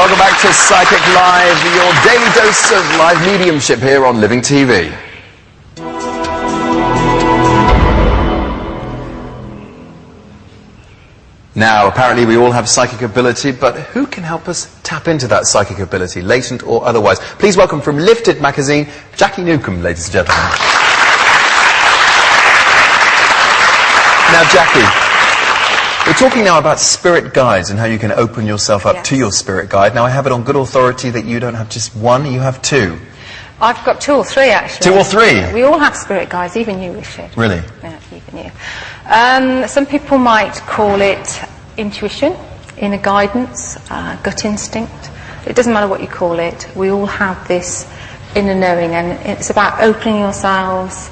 Welcome back to Psychic Live, your daily dose of live mediumship here on Living TV. Now, apparently we all have psychic ability, but who can help us tap into that psychic ability, latent or otherwise? Please welcome from Lifted magazine, Jacky Newcomb, ladies and gentlemen. Now, Jacky, we're talking now about spirit guides and how you can open yourself up to your spirit guide. Now, I have it on good authority that you don't have just one, you have two. I've got two or three, actually. Two or three? We all have spirit guides, even you, Richard. Really? Yeah, even you. Some people might call it intuition, inner guidance, gut instinct. It doesn't matter what you call it. We all have this inner knowing, and it's about opening yourselves,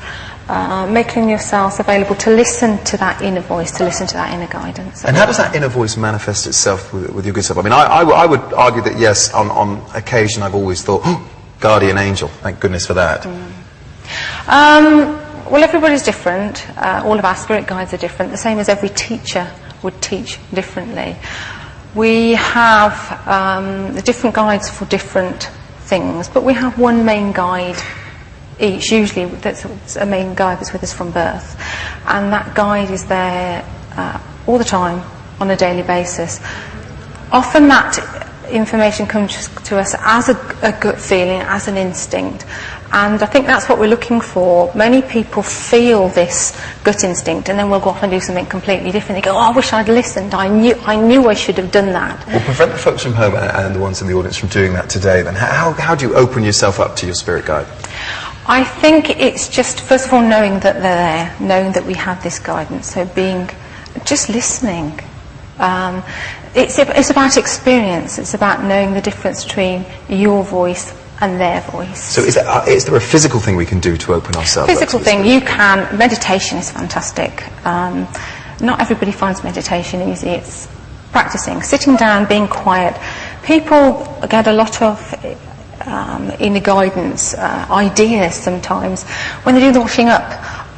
making yourselves available to listen to that inner voice, to listen to that inner guidance. And how does that inner voice manifest itself with your good self? I mean, I would argue that, yes, on occasion I've always thought, oh, guardian angel, thank goodness for that. Well, everybody's different. All of our spirit guides are different, the same as every teacher would teach differently. We have the different guides for different things, but we have one main guide each, usually that's a main guide that's with us from birth, and that guide is there all the time on a daily basis. Often that information comes to us as a gut feeling, as an instinct, and I think that's what we're looking for. Many people feel this gut instinct and then we'll go off and do something completely different. They go, oh, I wish I'd listened, I knew I should have done that. Well, prevent the folks from home and the ones in the audience from doing that today then. How do you open yourself up to your spirit guide? I think it's just, first of all, knowing that they're there, knowing that we have this guidance, so just listening. It's about experience. It's about knowing the difference between your voice and their voice. So is there a physical thing we can do to open ourselves up? Physical thing, you can. Meditation is fantastic. Not everybody finds meditation easy. It's practicing, sitting down, being quiet. People get a lot of inner guidance, ideas sometimes when they do the washing up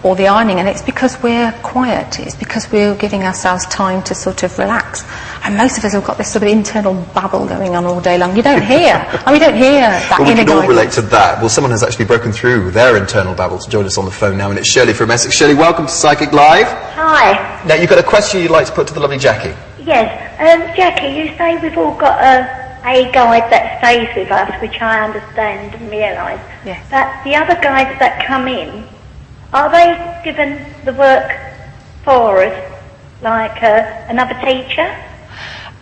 or the ironing, and it's because we're quiet, it's because we're giving ourselves time to sort of relax. And most of us have got this sort of internal babble going on all day long. You don't hear, we don't hear that well, inner guidance. We can all relate to that. Well, someone has actually broken through their internal babble to join us on the phone now, and it's Shirley from Essex. Shirley, welcome to Psychic Live. Hi. Now, you've got a question you'd like to put to the lovely Jacky. Yes. Jacky, you say we've all got a guide that stays with us, which I understand and realise. Yes. But the other guides that come in, are they given the work for us, like another teacher?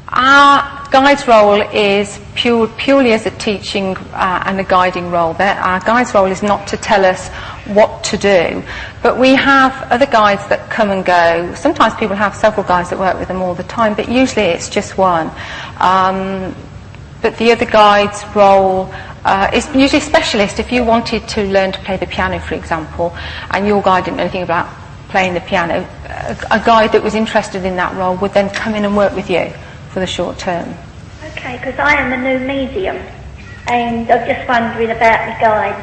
Our guide's role is purely as a teaching and a guiding role. Our guide's role is not to tell us what to do, but we have other guides that come and go. Sometimes people have several guides that work with them all the time, but usually it's just one. But the other guide's role is usually specialist. If you wanted to learn to play the piano, for example, and your guide didn't know anything about playing the piano, a guide that was interested in that role would then come in and work with you for the short term. Okay, because I am a new medium, and I'm just wondering about the guide.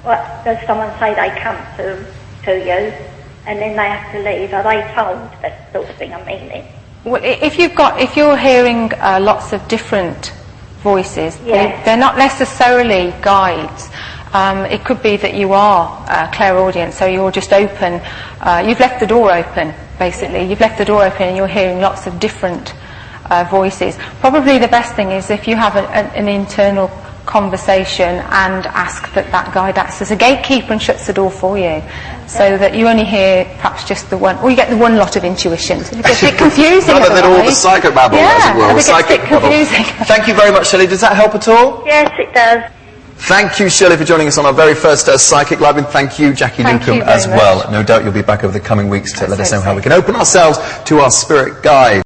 What does someone say they come to you, and then they have to leave? Are they told? That sort of thing I'm meaning. Well, if you're hearing lots of different voices, they're not necessarily guides. It could be that you are clairaudient, so you're just open. You've left the door open, basically. You've left the door open and you're hearing lots of different voices. Probably the best thing is if you have an internal conversation and ask that guide acts as a gatekeeper and shuts the door for you, so that you only hear perhaps just the one, or you get the one lot of intuition. It gets a bit confusing. Rather than all the psychobabble, as it were. It gets a bit confusing. Thank you very much, Shirley. Does that help at all? Yes, it does. Thank you, Shirley, for joining us on our very first Psychic Live, and thank you, Jacky Newcomb, as well. No doubt you'll be back over the coming weeks to let us know how we can open ourselves to our spirit guide.